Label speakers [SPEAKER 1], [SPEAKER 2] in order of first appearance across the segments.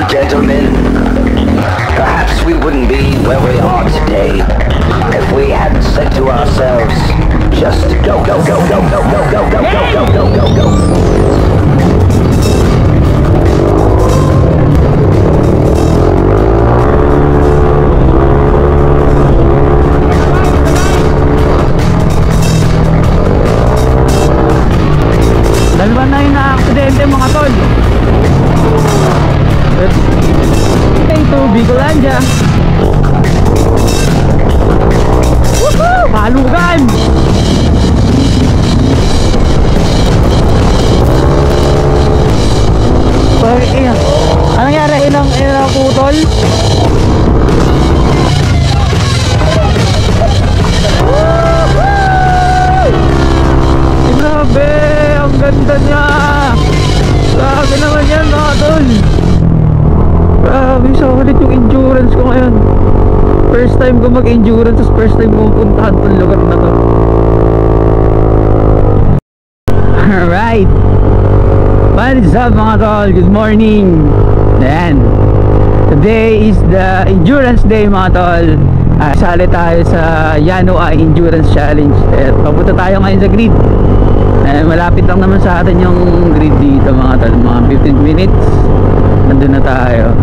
[SPEAKER 1] Gentlemen, perhaps we wouldn't be where we are today if we hadn't said to ourselves, just go, go, go, go, go, go, go, go, go, go, go, go, go.
[SPEAKER 2] Dalawa na yung na-aksidente mga tol. Ito, Bicolandia. Woohoo! Palugan! Anong nangyari? Inang putol? Grabe! Ang ganda niya! Grabe naman yan mga tol! Grabe, solid yung endurance ko ngayon. First time ko mag-endurance, first time ko puntahan itong lugar na to. Alright, what is up mga tol? Good morning. Ayan, today is the endurance day mga tol. Sali tayo sa Yanoa Endurance Challenge. Papunta tayo ngayon sa grid. Malapit lang naman sa atin yung grid dito mga tol. Mga 15 minutes nandun na tayo.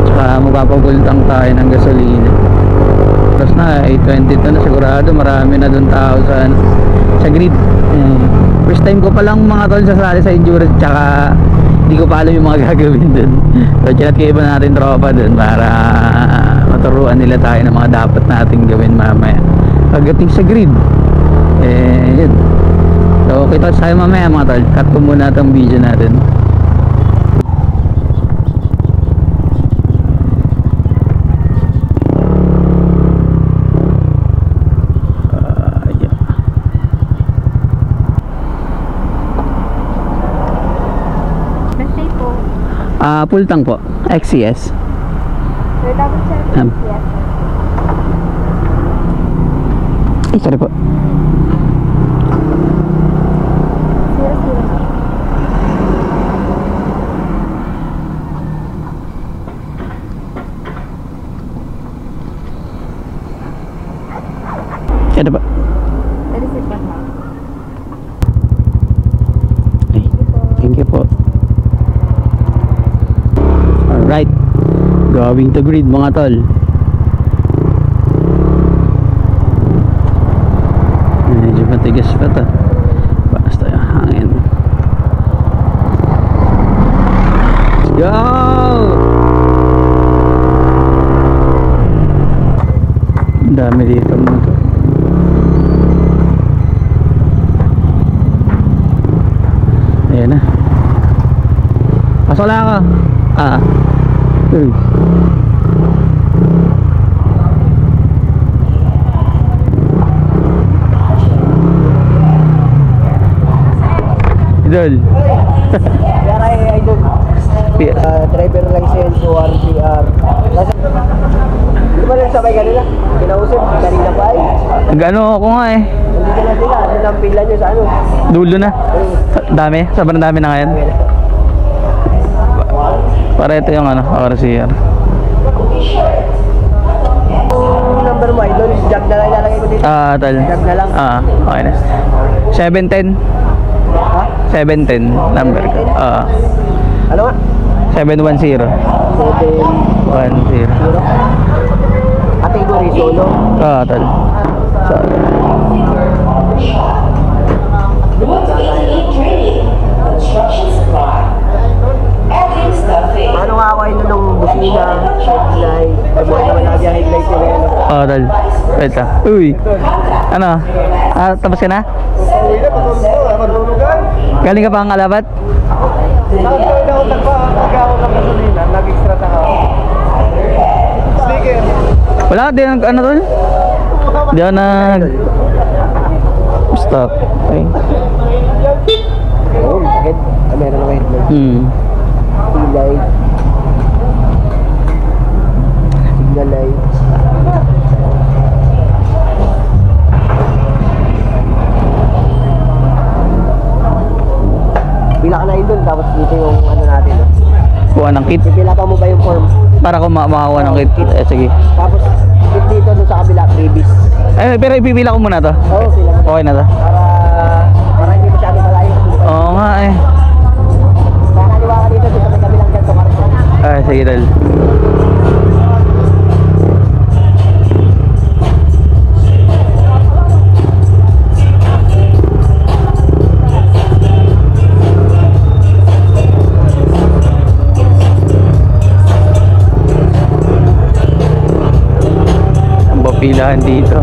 [SPEAKER 2] Tsaka magpapagultang tayo ng gasolina. Tapos na 8:22 na, sigurado marami na dun tao sa grid. First time ko pa lang mga tol sasali sa endurance. Tsaka hindi ko pa alam yung mga gagawin dun. So chinat kayo ba natin tropa dun para maturuan nila tayo ng mga dapat nating gawin mamaya pagdating sa grid. Yun. So kita tayo mamaya mga tol. Cut ko muna itong video natin. Full tank po, XCS. Sorry po. Ada po. Thank you po. Alright, going to grid mga tol. Medyo matigas pa to. Basta yung hangin. Let's go! Ang dami dito mga tol. Ayan na. Pasok lang ako. Idol.
[SPEAKER 3] Driver license o RCR. Di ba lang sabay kanila? Kinausap, kanina pa eh.
[SPEAKER 2] Nag-ano ako nga eh.
[SPEAKER 3] Hindi ka na sila. Ano lang pila nyo sa ano?
[SPEAKER 2] Dulo na. Dami. Sobrang dami na ngayon. Para ito yung ano, RCR.
[SPEAKER 3] Yung number mo, idol, jog na lang ilalagay ko dito.
[SPEAKER 2] Tal.
[SPEAKER 3] Jog na lang.
[SPEAKER 2] Okay na. 710.
[SPEAKER 3] Ha?
[SPEAKER 2] 710 number ko.
[SPEAKER 3] Ano nga?
[SPEAKER 2] 710.
[SPEAKER 3] 710. Category solo.
[SPEAKER 2] Tal. Sorry.
[SPEAKER 3] Ano nga ako yun nung busina, headlight, nabuhay naman na dyan headlight nila yun.
[SPEAKER 2] Tal. Wait lang. Uy. Ano? Tapos ka na? Galing ka pa ang alabat?
[SPEAKER 3] Nakagawin ako nagpagawa ng gasolina, nag-extra na ako. Sticker.
[SPEAKER 2] Wala, di ano tol? Di ako nag... Stop. Okay.
[SPEAKER 3] Oo, meron ako headlight. Light. Signal light. Pila ka na yun dun, tapos dito yung ano natin.
[SPEAKER 2] Kuha ng kit.
[SPEAKER 3] Pipila pa mo ba yung form?
[SPEAKER 2] Para kung makakuha ng kit. Eh, sige.
[SPEAKER 3] Tapos, kit dito doon sa kabila, freebies.
[SPEAKER 2] Eh, pero ipipila ko muna to.
[SPEAKER 3] Oo, sila mo.
[SPEAKER 2] Okay na to.
[SPEAKER 3] Para hindi masyado malayo.
[SPEAKER 2] Oo nga eh.
[SPEAKER 3] Nakakaliwa ka dito sa may kabilang ganito karton.
[SPEAKER 2] Ay, sige tol. Ang papilahan dito.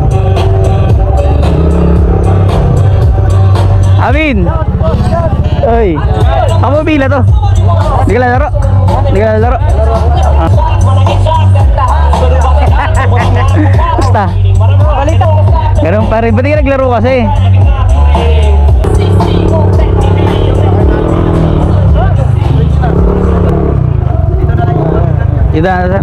[SPEAKER 2] Amin! Oy! Ako pila to. Hindi ka lalaro. Hindi ka lalaro. Ah. Basta. Ganun pa rin. Ba't di ka naglaro kasi? Kita na sa.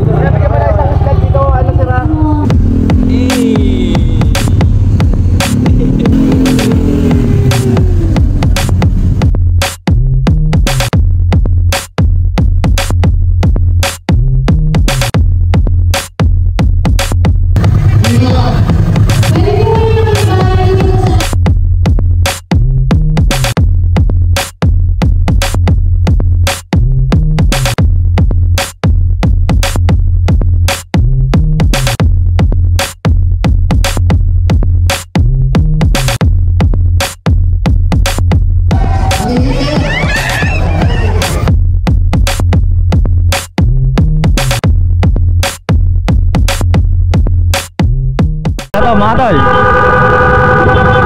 [SPEAKER 2] Ito mga tol,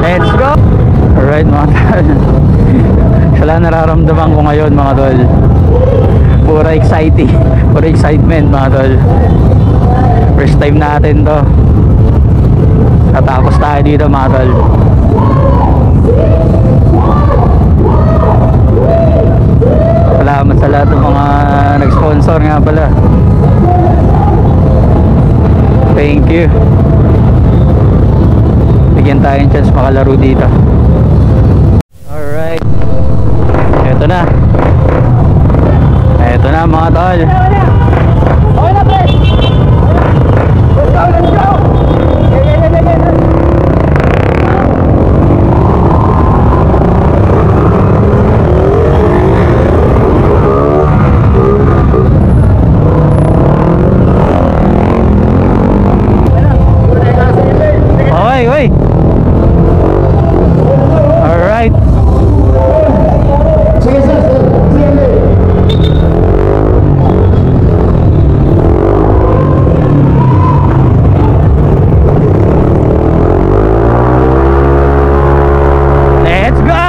[SPEAKER 2] let's go. Alright mga tol. Wala nararamdaman ko ngayon mga tol. Pura exciting, pura excitement mga tol. First time natin to. Natapos tayo dito mga tol. Salamat sa lahat ng mga nag-sponsor nga pala. Thank you. Bigyan tayong chance makalaro dito. Alright. Ito na. Ito na mga tol.
[SPEAKER 3] Okay na, pre! Let's go, let's go!
[SPEAKER 2] Okay, okay. Alright. Let's go!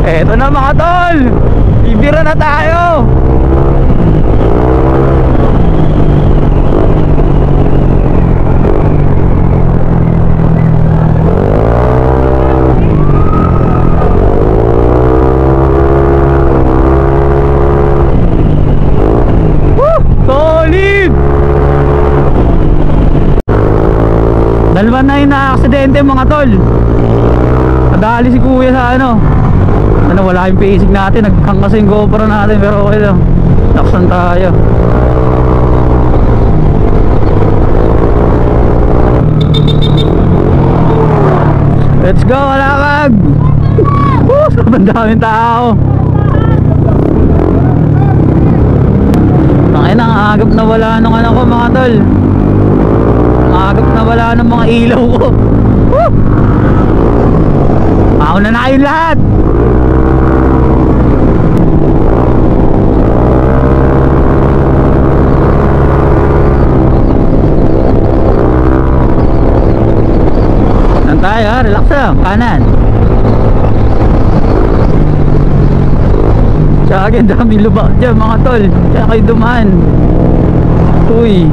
[SPEAKER 2] Eto na mga tol, bibira na tayo. Woo! Solid! Dalawa na yung na-aksidente mga tol. Nadali si kuya sa wala yung basic natin, nagkang kasi yung GoPro natin, pero okay lang, laksan tayo. Let's go, alakag! Sobrang daming tao. Tangina, ang agap na wala nung ko mga tol. Ang agap na wala ng mga ilaw ko. Mauna na kayo lahat. Tayo, relax lang, kanan. Sa akin, daming lubak dyan mga tol. Kaya kayo dumaan. Uy.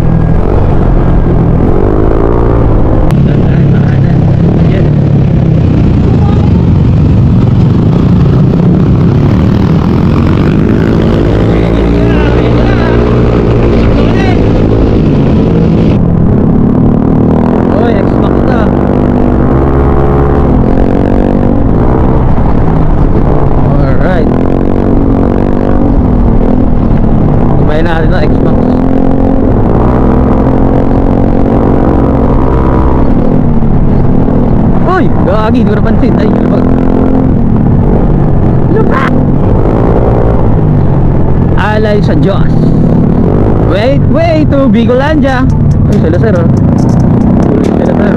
[SPEAKER 2] Gagi, di ko napansin. Ay, lupa! Alay sa Diyos. Wait to Bicolandia. Ay, sila sir, oh. Sila sir.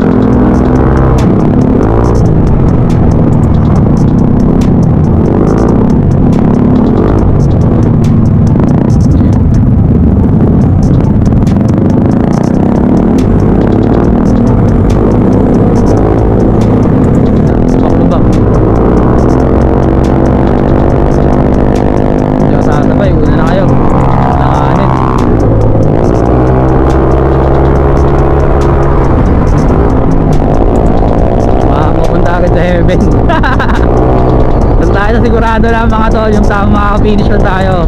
[SPEAKER 2] Tapos tayo na sigurado na mga tol, yung tama makaka-finish na tayo.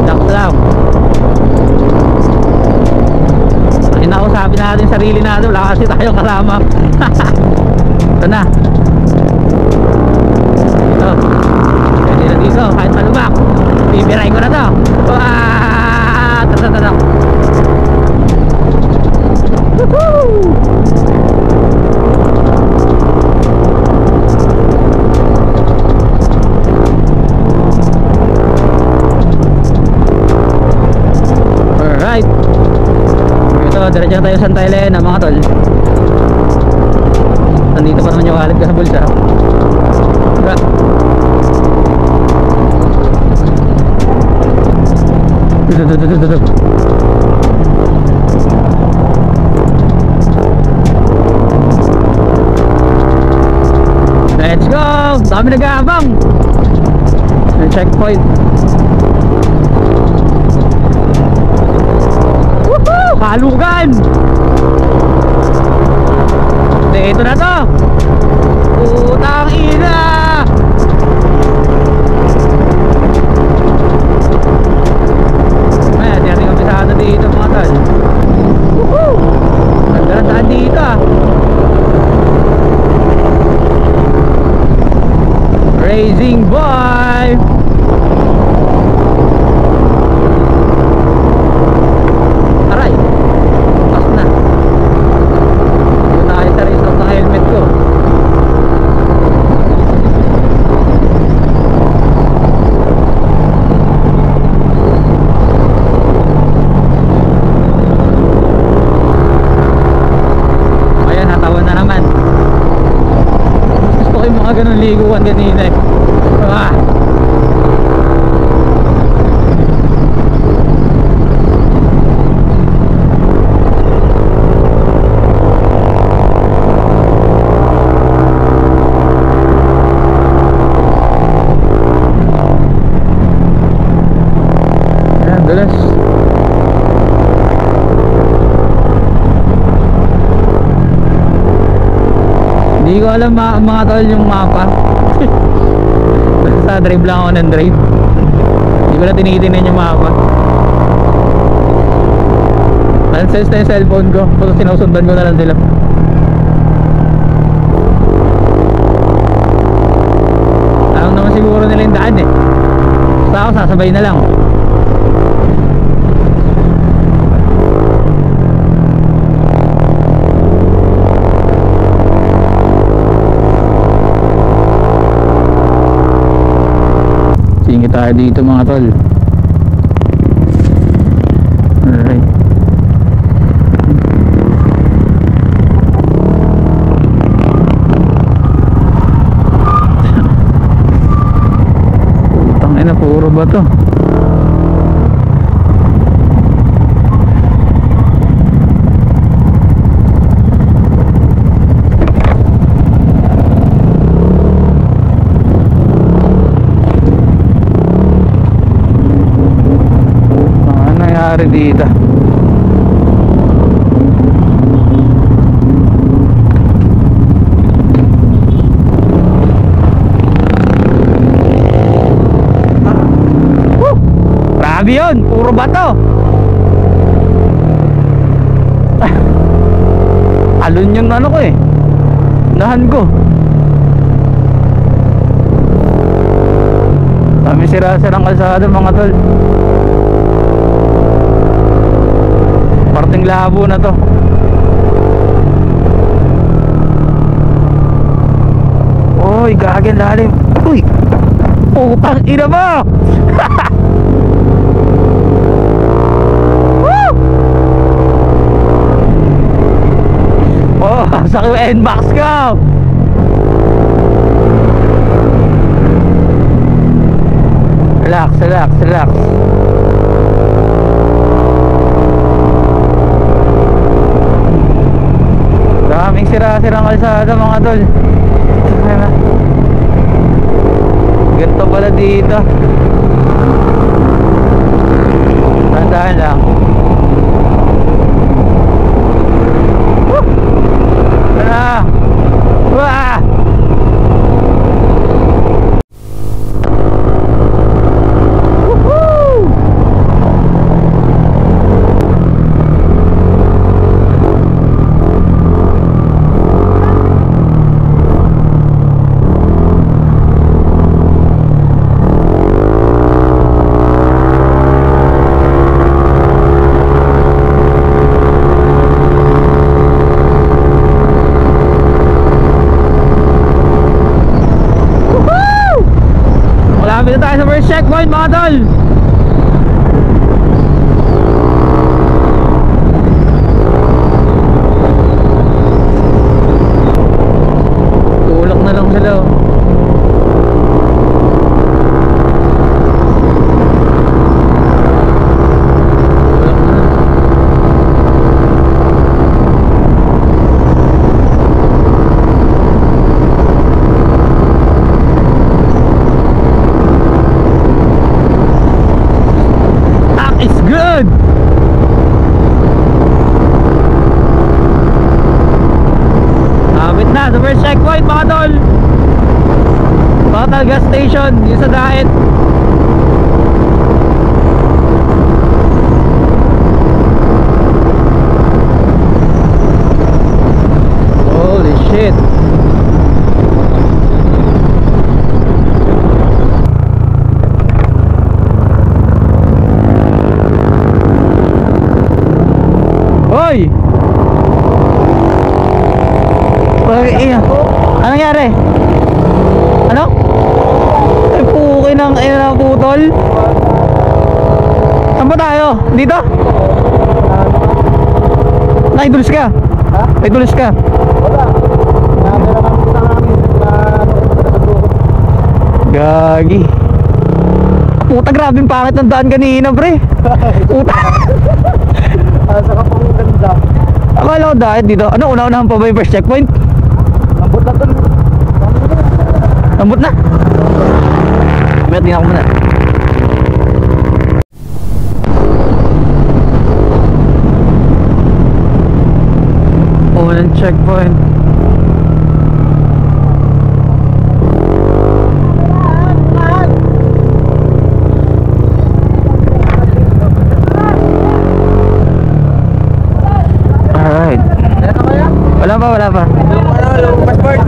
[SPEAKER 2] Dax lang. Ay naku, sabi natin sarili natin, wala kasi tayong kasama. Ito na. Ito. Pwede na dito, kahit malubak. Bibiray ko na to. Tatatak. Woohoo! Alright. Ito, diretso tayo Santa Elena mga tol. Nandito pa naman yung wallet ko sa bulsa. Let's go! Dami nag-aabang! May checkpoint. Woohoo! Kalugan! Dito na to! Putang ina! May di natin kabisado dito mga tol. Woohoo! Nagdarandaan dito ah. Racing boy. Aray. Pas na. Yun na kayo sa race ng helmet ko. Ayan, natawan na naman. Gusto ko yung mga ganun liguan kanina eh. Ayan, dulas. Hindi ko alam mga tol yung mapa. Basta drive lang ako ng drive. Hindi ko na tinitingnan yung mapa. Nonsense na yung cellphone ko. Tapos sinusundan ko na lang sila. Alam naman siguro nila yung daan eh. Basta ako sasabay na lang. Singit tayo dito mga tol. Alright. Putang ina, puro ba to? Dito grabe yun, puro bato. Alon yung ano ko eh, nahan ko. Kami sira-sirang kalsada mga tol. Parting labo na to. Uy, gagawin lalim. Uy, putang ina mo. Woo! Oh, sakit yung N-box ko. Relax, relax, relax. Daming sira-sirang kalsada mga tol. Ganito pala dito. Tandaan lang. Tara. Wah! Malapit na tayo sa first checkpoint mga tol. Tulak na lang sila oh. Good. Abit na sa first checkpoint mga tol. Total gas station yung sa diet. Holy shit. Hoy! Anong nangyari? Ano? Ay puki ng putol. Saan ba tayo? Dito? Naidulis ka?
[SPEAKER 3] Ha?
[SPEAKER 2] Naidulis ka?
[SPEAKER 3] Wala. Nakakala kami kita namin.
[SPEAKER 2] Gagi. Puta, grabe yung pangit ng daan kanina pre. Puta.
[SPEAKER 3] Sa kapang ganda.
[SPEAKER 2] Akala ko dahil dito. Ano, una-unahan pa ba yung first checkpoint?
[SPEAKER 3] Lambot na dun.
[SPEAKER 2] Lambot na? May tingnan ko muna. Unang checkpoint. Alright. Wala pa, wala pa.
[SPEAKER 3] Yung passport.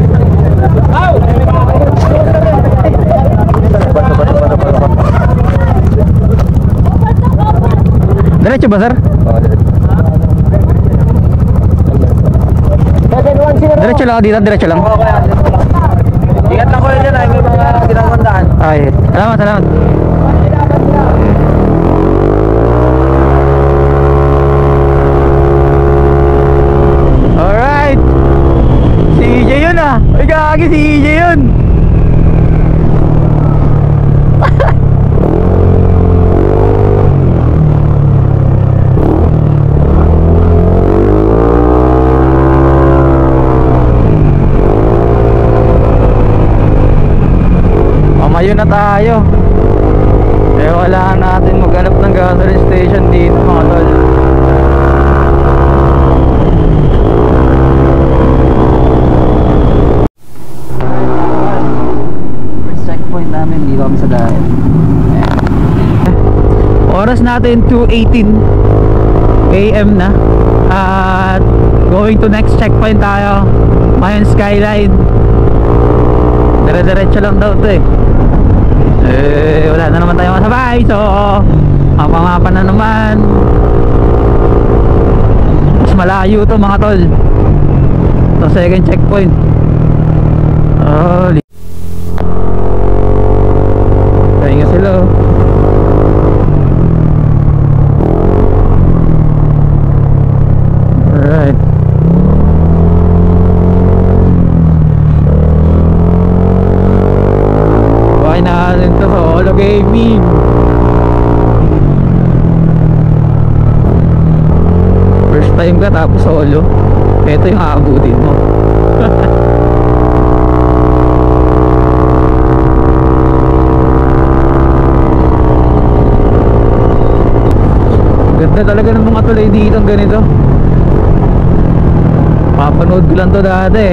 [SPEAKER 2] Diretso ba, sir? Diretso lang dito, diretso lang.
[SPEAKER 3] Ingat lang ko yun dyan ay may mga ginagandaan.
[SPEAKER 2] Ay, salamat, salamat. Alright. Si EJ yun ah. Ay gagi, si EJ yun. Mamayo na tayo. Eh wala natin maghanap ng gasoline station dito mga tol. First checkpoint namin dito kami sa daan. Oras natin 2:18 AM na. At going to next checkpoint tayo. Mayon Skyline. Dire-diretso lang daw to eh. Wala na naman tayo masabay. So mapa-mapa na naman. malayo to mga tol. So second checkpoint. Kaya nga sila oh. Alright. Buhay na natin to sa Holo Gaming. First time ka tapos solo. Ito yung aabutin mo. Ganda talaga ng mga tulay dito ang ganito. Papanood ko lang to dati.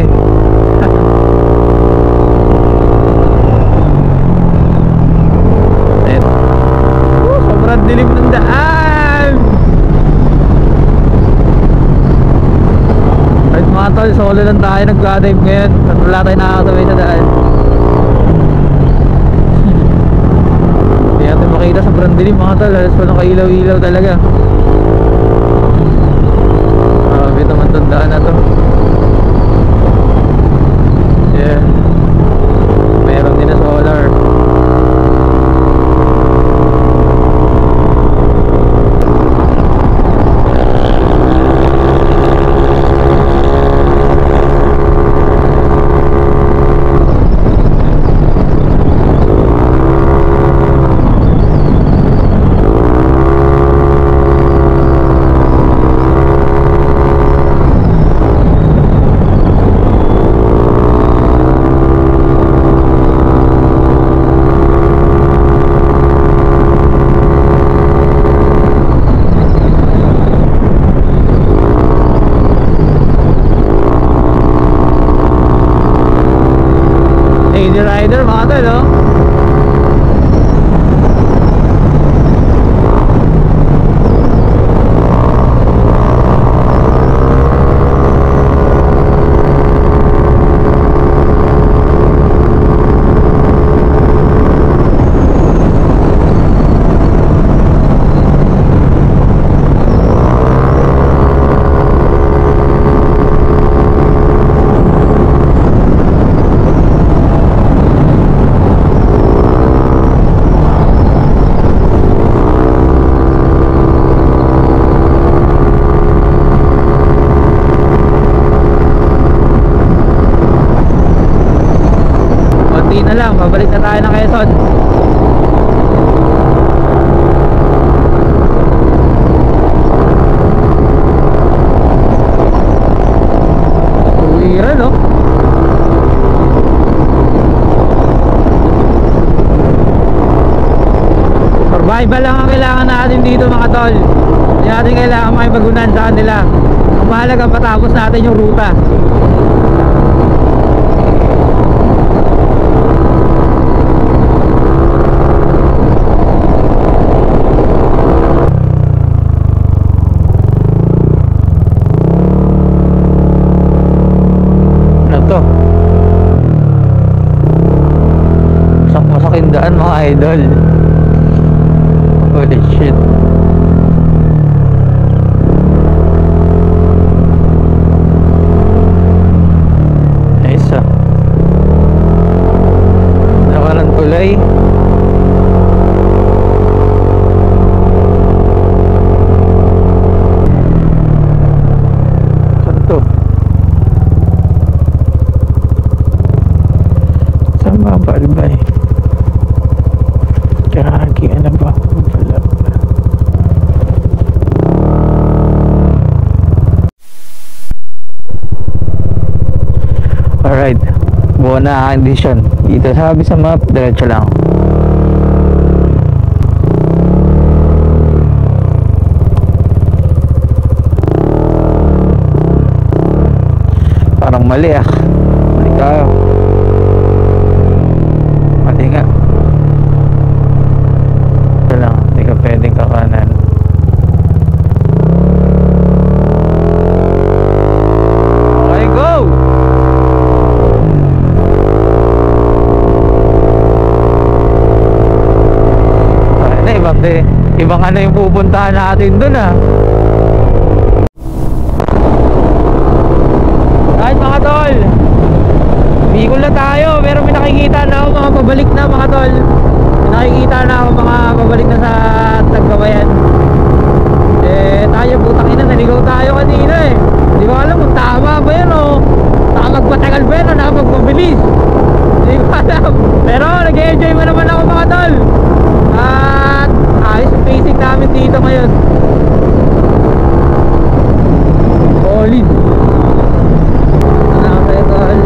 [SPEAKER 2] Sobrang dilim ng daan. Right mga tol, solo lang tayo nag-drive ngayon. Wala tayo nakakasabay sa daan. Hindi natin makita, sobrang dilim mga tol. Halos walang kailaw-ilaw talaga. Grabe naman itong daan na to. Yeah. Meron din na solar. Lady Rider mga tol oh. Na lang, babalik na tayo ng Quezon. Uwira no? Survival lang ang kailangan natin dito mga tol. Hindi natin kailangan makipagunan sa kanila. Ang mahalaga patapos natin yung ruta. Masaking daan mga idol. Holy shit. Nice ah. Nakalang tulay. Saan to? Saan ba ang Balbay? Kagi, ano ba? Alright, buo na ang condition. Dito sabi sa map, diretso lang. Parang mali ah. Mali tayo. Mali nga. Ito lang, hindi ka pwedeng kakanan. Okay, go! Okay na, ibang ano yung pupuntahan natin dun ah. pabalik na mga tol. Nakikita na ako mga pabalik na sa Tagkawayan. Tayo putang ina, naligaw tayo kanina eh. Hindi ko alam kung tama ba yan o nakapagpatagal ba yan o nakapagpabilis. Hindi ko alam. Pero nag-enjoy mo naman ako mga tol. At ayos ang pacing namin dito ngayon. Solid. Ano kayo tol?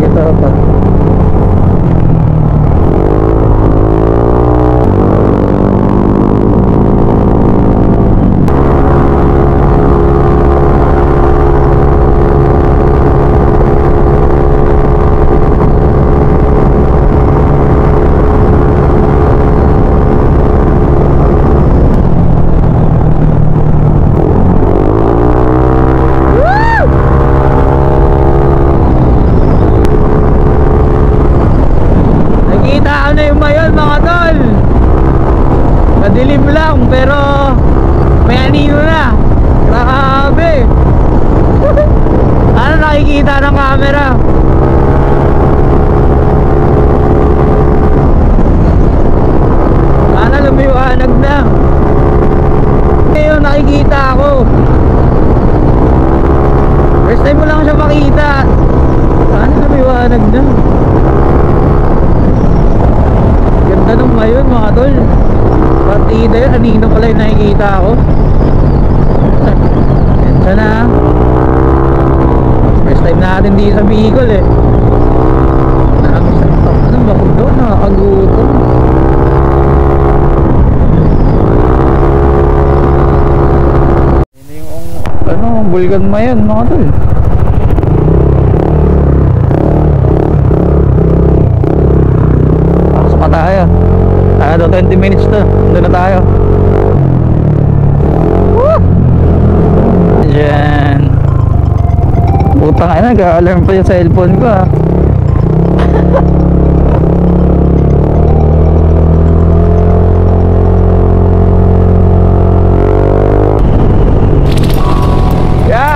[SPEAKER 2] Ito pa. Madilim lang pero may anino na. Grabe. Ano nakikita ng camera? Sana lumiwanag na. Ngayon nakikita ako. First time mo lang siya makita. Sana lumiwanag na. Ganda nung ngayon mga tol. Partida yun, anino pala yung nakikita ako. Ganda na. First time natin dito sa Bicol eh. Anong bakit doon? Nakakagutom. Hindi yung ano, Bulgan Mayon mga tol. Pasok pa tayo. 20 minutes to, doon na tayo. Woo! Diyan. Butang ina, nag-alarm pa yung cellphone ko ha.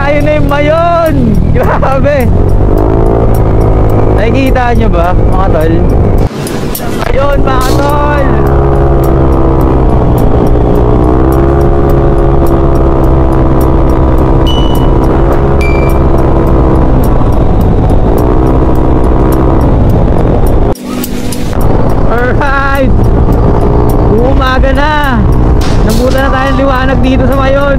[SPEAKER 2] Ayun na yung Mayon. Grabe. Nakikita nyo ba mga tol? Ayun mga tol. Alright, umaga na. Nabuta na tayong liwanag dito sa Mayon.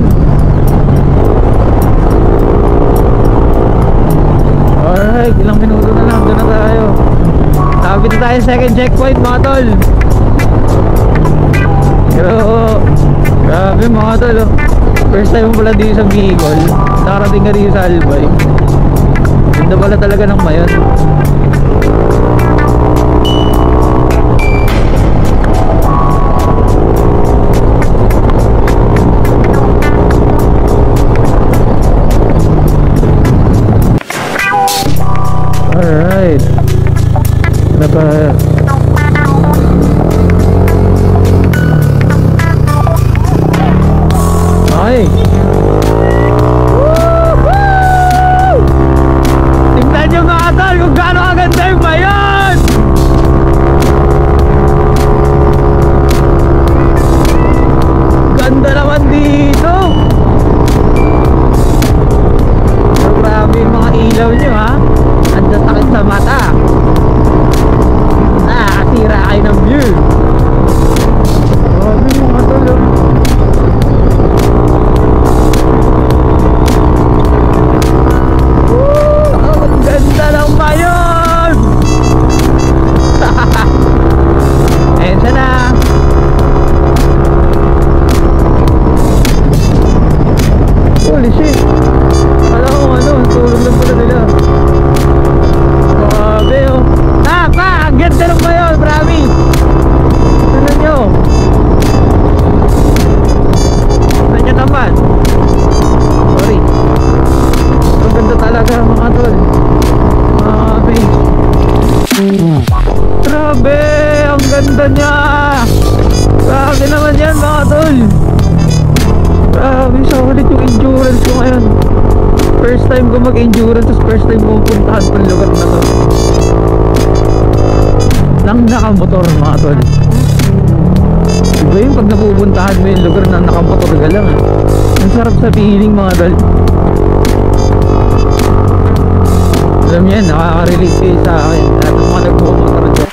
[SPEAKER 2] Alright, ilang minuto na lang, doon na tayo. Tapit na tayo second checkpoint mga tol. Pero grabe mga tol, first time mo pala dito sa Bicol. Nakarating ka dito sa Albay. Ganda pala talaga ng Mayon. Alright. Naka ay. Woohoo! Tingnan nyo mga tol kung gaano kaganda yung Mayon. Ganda naman dito. Grabe yung mga ilaw nyo ha. Andiyan sakit sa mata. Nakakasira kayo ng view. Grabe mga tol. Ang ganda ng Mayon. Ayan siya na. Holy shit. Wala akong ano, tulog lang pala nila. Grabe oh. Ang ganda ng Mayon, promise. Tignan nyo. Tignan nyo naman. Sorry. Ang ganda talaga mga tol. Grabe. Grabe, ang ganda niya. Grabe naman yan mga tol. Grabe, solid yung endurance ko ngayon. First time ko mag-endurance, tapos first time ko puntahan pa yung lugar na to. Nang nakamotor mga tol. Iba yung pag napupuntahan mo yung lugar na nakamotor ka lang. Ang sarap sa feeling mga tol. Alam yan, nakaka-relate kayo sa akin. At mga nagpumotor dyan.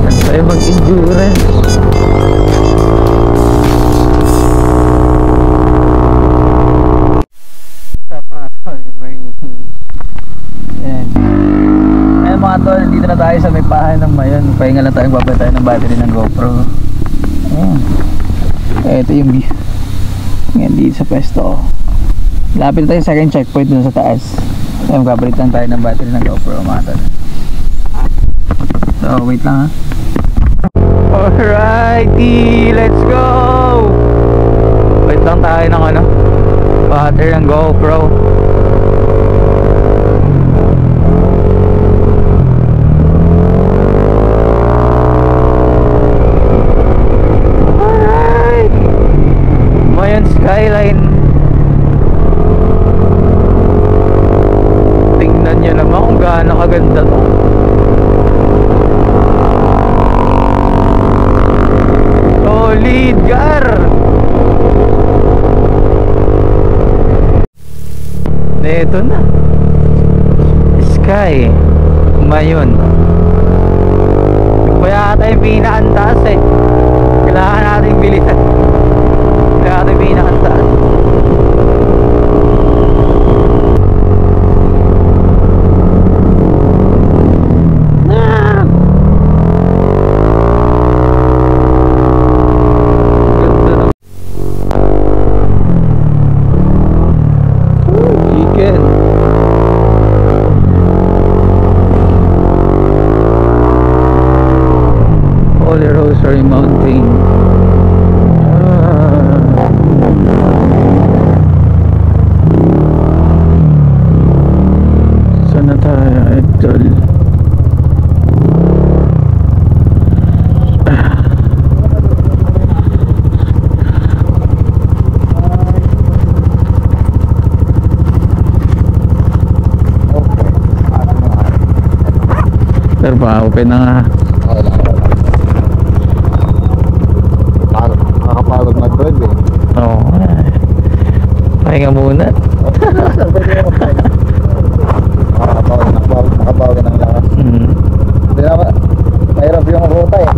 [SPEAKER 2] Ang tayo mag-endurance. Mga tol, dito na tayo sa may pahay ng Mayon. Pahinga lang tayo, babay tayo ng battery ng GoPro. Ayan. Ito yung view. Ngayon dito sa pwesto. Lapit tayo sa second checkpoint dun sa taas. Ayan, babalik lang tayo ng battery ng GoPro mga tol. So wait lang ha. Alrighty, let's go! Wait lang tayo ng ano, battery ng GoPro. Skyline. Tingnan nyo naman kung gaano kaganda to. Solid gar. Ito na Sky Mayon. Kaya ata yung pinakantaas eh. Kailangan natin bilisan. Kaya ito yung pinakantaas. Chicken. Holy Rosary Mountain. Sana tayo idol. Pero pa open na nga.
[SPEAKER 3] Nakakapagod mag-drive eh.
[SPEAKER 2] Oo. Pahinga muna.
[SPEAKER 3] Nakabawin ng lakas. Hindi naman, mahirap yung ruta eh.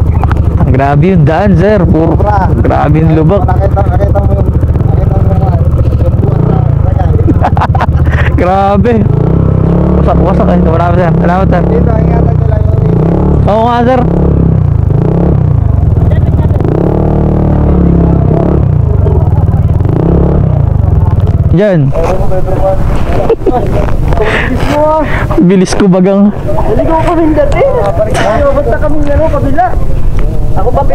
[SPEAKER 2] Grabe yung daan sir. Puro grabe yung lubak.
[SPEAKER 3] Nakita mo yung buwan na kanya.
[SPEAKER 2] Grabe. Wasak eh. Marami sir. Salamat sir.
[SPEAKER 3] Dito, ingatan nyo lang yung
[SPEAKER 2] Oo nga sir. Diyan. Bilis ko bagang.
[SPEAKER 3] Naligaw kaming dati. Basta kaming kabila. Ako pati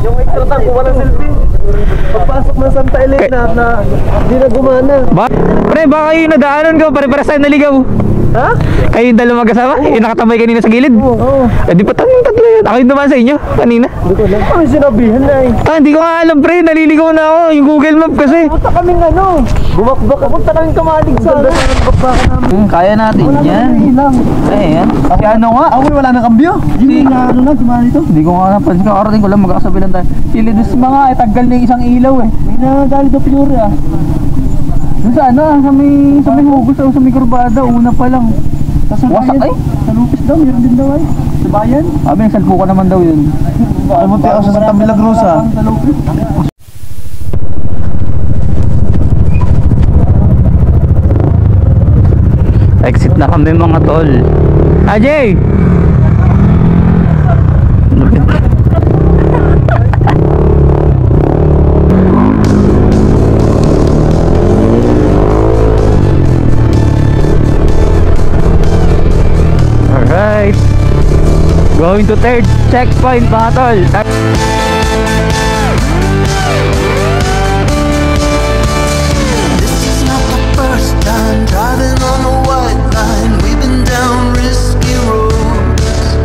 [SPEAKER 3] yung extra tank ko walang selfie. Pagpasok ng Santa Elena na hindi na gumana.
[SPEAKER 2] Pre, baka yung nadaanan ko, pare-pares tayo naligaw.
[SPEAKER 3] Ha?
[SPEAKER 2] Kayo yung dalawa magkasama? Yung nakatamay kanina sa gilid?
[SPEAKER 3] Oo.
[SPEAKER 2] Eh di pa tayong tatlo yun. Ako yung dumaan sa inyo kanina.
[SPEAKER 3] Hindi ko alam. Ano sinabihan na eh.
[SPEAKER 2] Hindi ko nga alam pre, naliligaw na ako. Yung Google Map kasi.
[SPEAKER 3] Punta kaming bumakbak. Punta kaming kamalig sa bakbakan namin.
[SPEAKER 2] Kaya natin yan. Ayan. Si ano nga?
[SPEAKER 3] Ako wala nang kambyo. Hindi na gumana dito.
[SPEAKER 2] Hindi ko nga napansin. Kakarating ko lang, magkakasabi lang tayo. Ilidis mga taggal na yung isang ilaw eh.
[SPEAKER 3] May nagalit na pure ah.
[SPEAKER 2] Doon sa ano, sa may hugos o sa may kurbada, una pa lang. Wasak ay?
[SPEAKER 3] Sa Lupis daw, meron din daw ay. Sa bayan.
[SPEAKER 2] Sabi, nagsalpukan naman daw yun.
[SPEAKER 3] Pumunti ako sa Santa Milagrosa. Sa Lupis.
[SPEAKER 2] Exit na kami mga tol. Ajay! Alright. Going to third checkpoint mga tol.
[SPEAKER 4] This is not the first time driving on the white line. We've been down risky roads,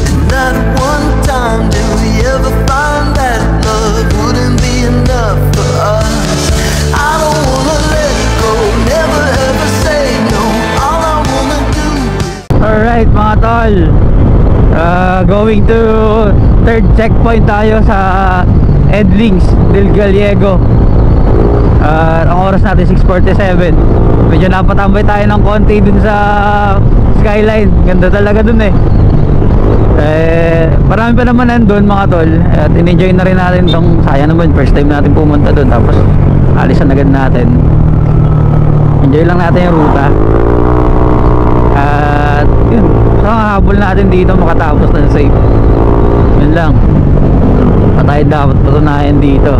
[SPEAKER 4] and not one time did we ever find that love.
[SPEAKER 2] Alright mga tol, going to third checkpoint tayo sa Edlings del Gallego. Ang oras natin 6:47. Medyo napatambay tayo ng konti dun sa skyline. Ganda talaga dun eh. Marami pa naman nandun mga tol. At in-enjoy na rin natin tong, sayang naman first time natin pumunta dun, tapos alisan agad natin. Enjoy lang natin yung ruta. At yun, so habol natin dito makatapos na safe. Yun lang, patay dapat patunayan dito.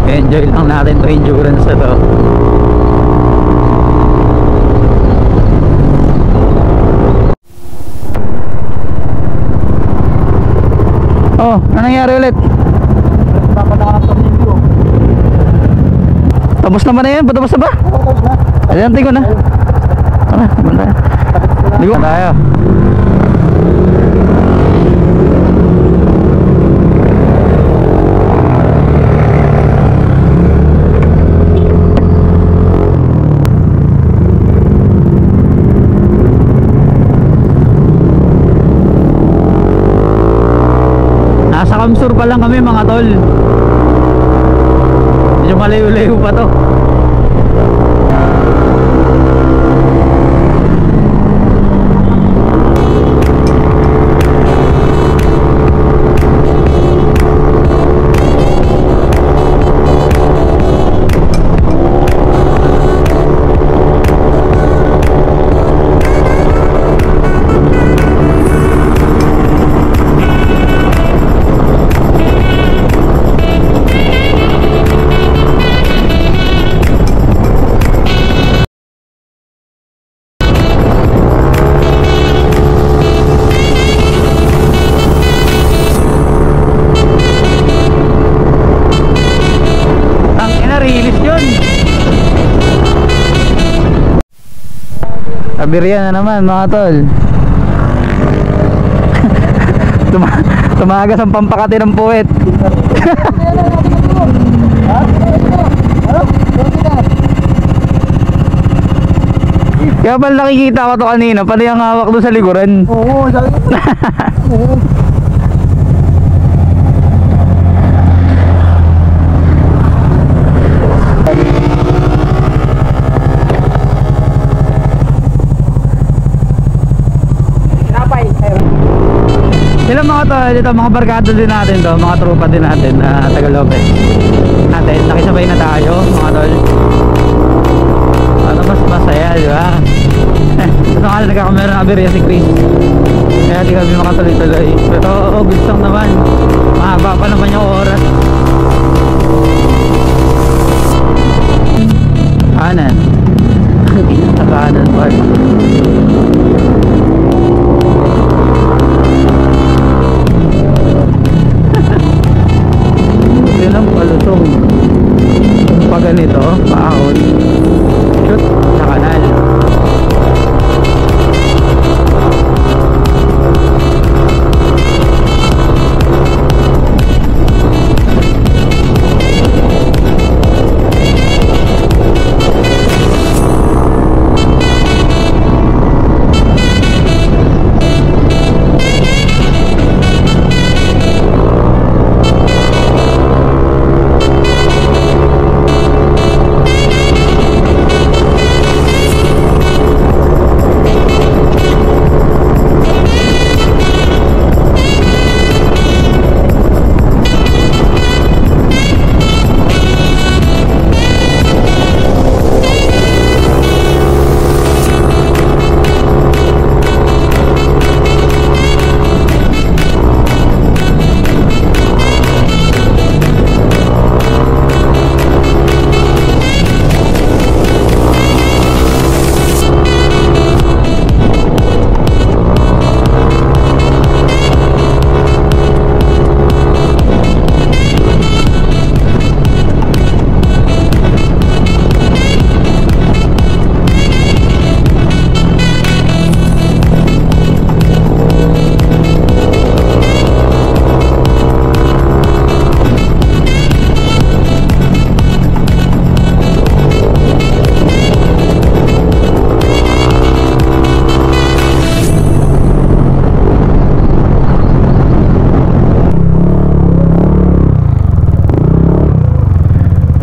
[SPEAKER 2] Enjoy lang natin to endurance na to. Oh, ano nangyari ulit? Tapos naman na yan? Patapos na ba? Ayan, tingko na. Tara, tingko tayo. Tingko tayo. Nasa Kamsur pa lang kami mga tol. Medyo malayo-layo pa to. Abirya na naman mga tol. Tumagas ang pampakati ng puwet. Kaya pala nakikita ko to kanina, pala yung hawak doon sa likuran.
[SPEAKER 3] Oo, sabi ko. Oo.
[SPEAKER 2] Sila mga to, dito mga barkada din natin to, mga tropa din natin na Tagalopez natin, nakisabay na tayo mga tol. Ano mas masaya, di ba? Gusto nga nagkakamera ng aberya si Chris, kaya di kami makatuloy-tuloy. Pero gusto naman, mahaba pa naman yung oras. Kanan sa kanan pa. Yun ang palusong pag ganito, paahon, shoot sa kanal.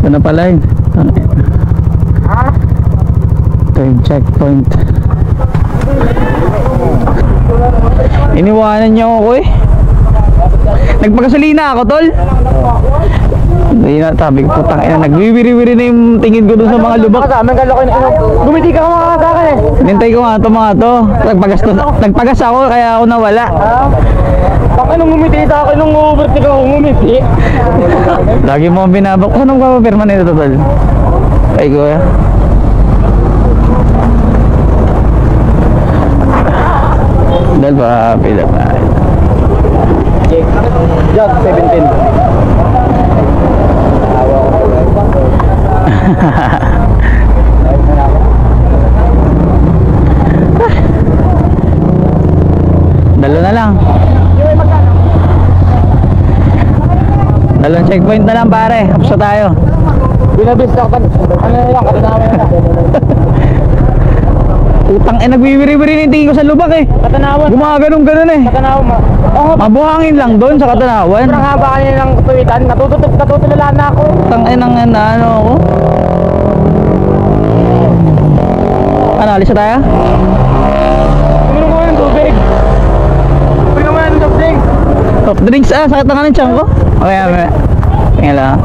[SPEAKER 2] Ito na pala yun. Ito yung checkpoint. Iniwanan niyo ako eh. Nagpagasolina ako, tol. Hindi na, sabi ko, putang ina, nagwiwiri-wiri na yung tingin ko dun sa mga lubak.
[SPEAKER 3] Gumiti ka mga sa akin eh.
[SPEAKER 2] Nintay ko nga ito mga to. Nagpagas ako, kaya ako nawala.
[SPEAKER 3] Baka nung gumiti sa akin, nung overtake ako gumiti.
[SPEAKER 2] Lagi mo ang binabak. Saan ang papapirma nito, tol? Ay, kuya. Dahil pa, pila pa.
[SPEAKER 3] Jog 17.
[SPEAKER 2] Dalo na lang. Dalawang checkpoint na lang pare. Kapsa tayo.
[SPEAKER 3] Binabis ako. Ano lang, katanawa na.
[SPEAKER 2] Utang nagwiwiri-wiri na yung tingin ko sa lubak eh.
[SPEAKER 3] Katanawan.
[SPEAKER 2] Gumaganon-ganon eh.
[SPEAKER 3] Katanawan mo.
[SPEAKER 2] Mabuhangin lang doon sa Katanawan.
[SPEAKER 3] Sobrang haba kanina ng tuwitan. Natutulala na ako.
[SPEAKER 2] Utang ano ako. Ano, alis na tayo?
[SPEAKER 3] Uminom ko ng tubig. Uminom ko ng soft drinks.
[SPEAKER 2] Top drinks, sakit na nga ng tiyan ko. Okay, tingnan lang.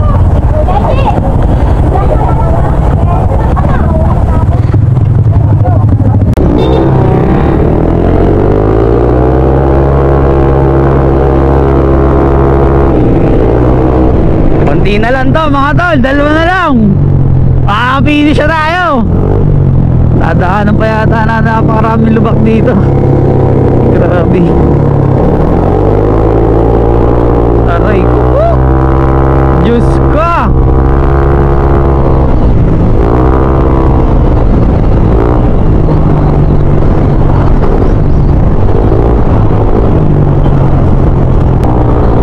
[SPEAKER 2] Konti na lang to mga tol, dalawa na lang. Makakapinish na tayo. Dadaanan pa yata na napakaraming lubak dito. Grabe. Aray ko. Diyos ko.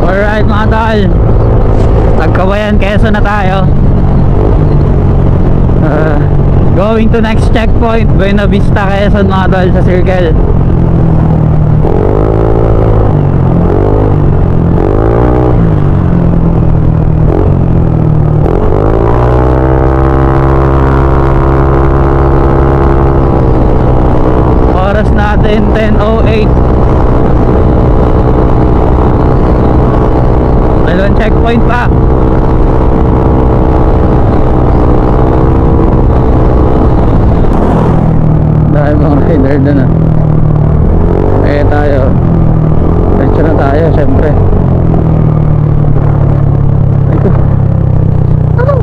[SPEAKER 2] Alright mga tol, Tagkawayan, Quezon na tayo. Going to next checkpoint, Buena Vista, Quezon mga tol, sa circle. Oras natin 10:08. Dalawang checkpoint pa. Dahil mga rider doon ah. Eh tayo, diretso na tayo syempre. Ito ano?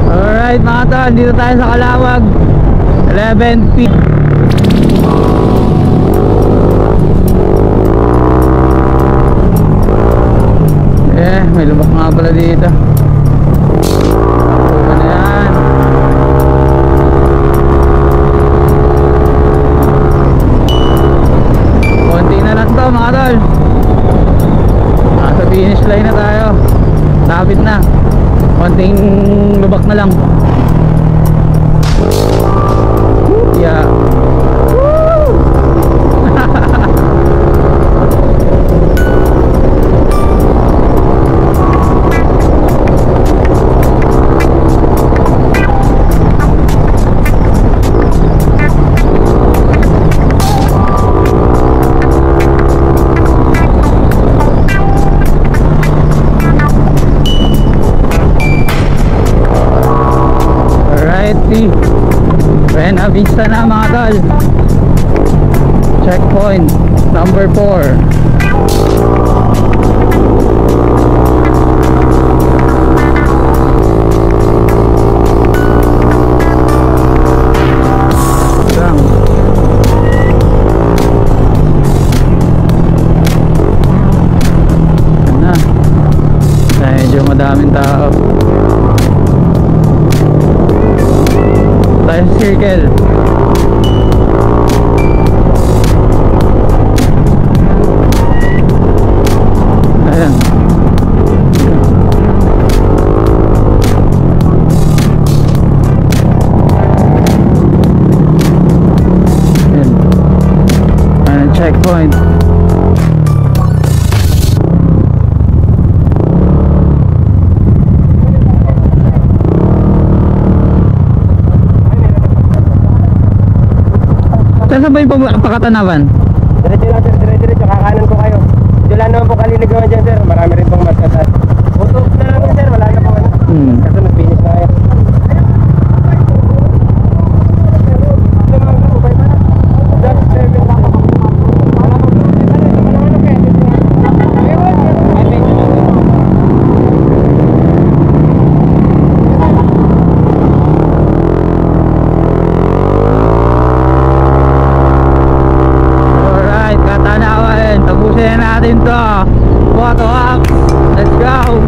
[SPEAKER 2] Alright mga tol, dito tayo sa Kalawag 11 feet. May lubak nga pala dito. Ano yan? Konti na lang to mga tol. Nasa finish line na tayo. Lapit na. Konting lubak na lang. Yeah. Buena Vista na mga tol. Checkpoint number 4. Medyo madaming tao. Tayo sa circle. Saan ba yung pakatanawan?
[SPEAKER 3] Diretso lang sir, diretso, kakanan ko kayo. Diyan lang naman po kalinig naman dyan sir, marami rin pong maskatan. Puto na lang yun sir, wala na po ano. Kasi nag-finish na kayo.
[SPEAKER 2] Natin to. Photo up. Let's go.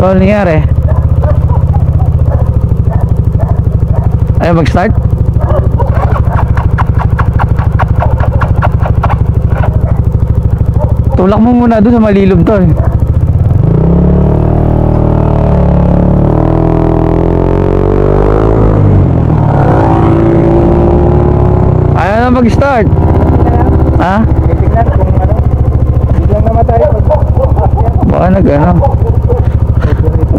[SPEAKER 2] Ano nangyari? Ayaw mag-start? Tulak mo muna doon sa malilom to. Ayaw na mag-start. Ha?
[SPEAKER 3] Titignan kung ano. Biglang namatay.
[SPEAKER 2] Baka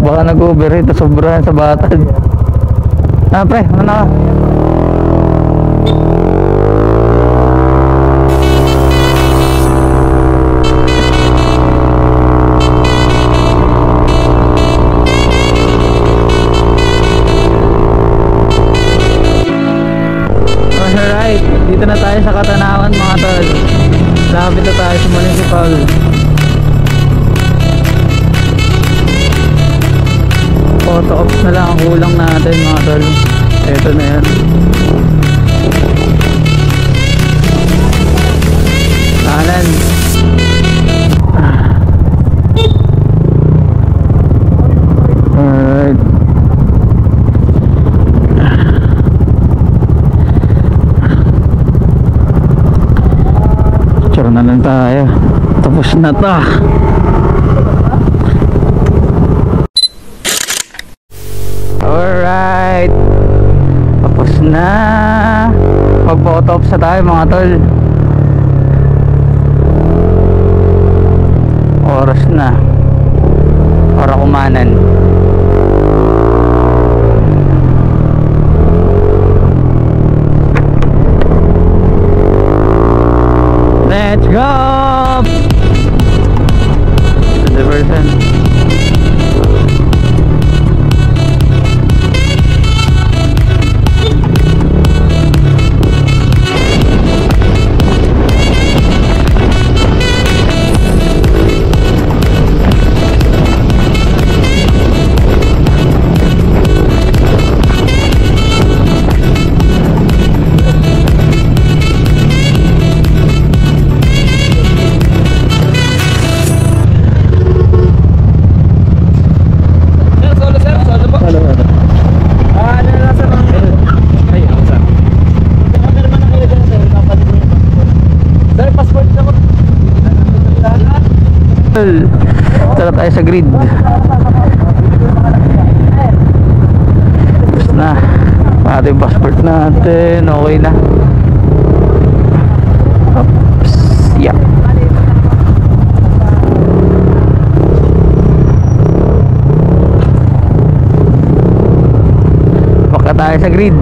[SPEAKER 2] baka nag-overheat na sobrahan sa batad. Pre, ano na? Alright, dito na tayo sa Katanawan mga tol. Lapit na tayo sa municipal. Photo ops na lang ang kulang natin mga tol. Ito na yan. Kanan. Alright. Picture na lang tayo. Tapos na ta. Alright, tapos na. Mag-photo ops na tayo mga tol. Oras na para kumanan. Let's go! 20%. Tara tayo sa grid. Tapos na pati yung passport natin. Okay na. Oops. Yeah. Baka tayo sa grid.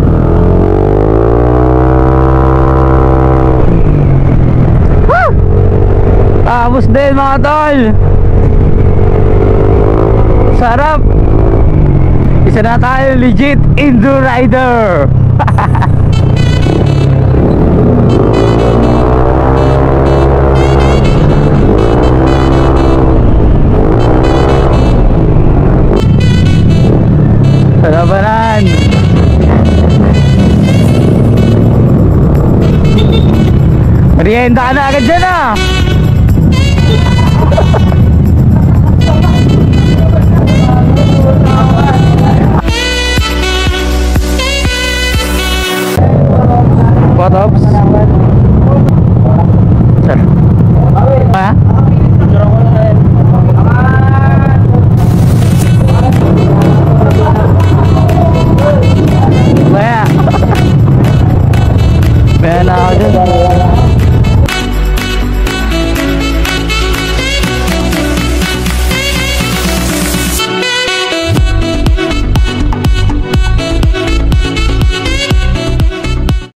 [SPEAKER 2] Tapos din mga tol. Sarap. Isa na tayo legit Indo rider. Salabanan. Merienda ka na agad dyan ah. Photo ops.